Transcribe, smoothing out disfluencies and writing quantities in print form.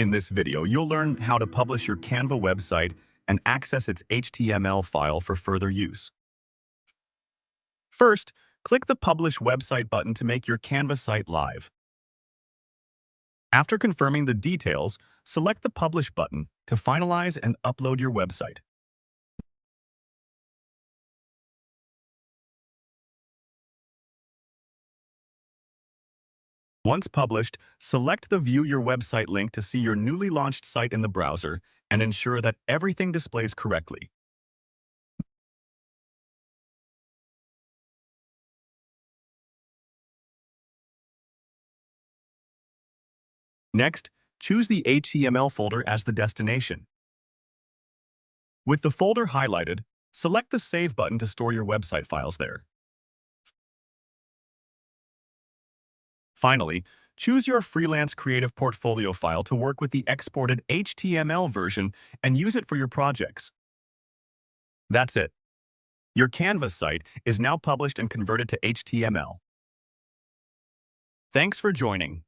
In this video, you'll learn how to publish your Canva website and access its HTML file for further use. First, click the Publish Website button to make your Canva site live. After confirming the details, select the Publish button to finalize and upload your website. Once published, select the View Your Website link to see your newly launched site in the browser and ensure that everything displays correctly. Next, choose the HTML folder as the destination. With the folder highlighted, select the Save button to store your website files there. Finally, choose your freelance creative portfolio file to work with the exported HTML version and use it for your projects. That's it. Your Canva site is now published and converted to HTML. Thanks for joining.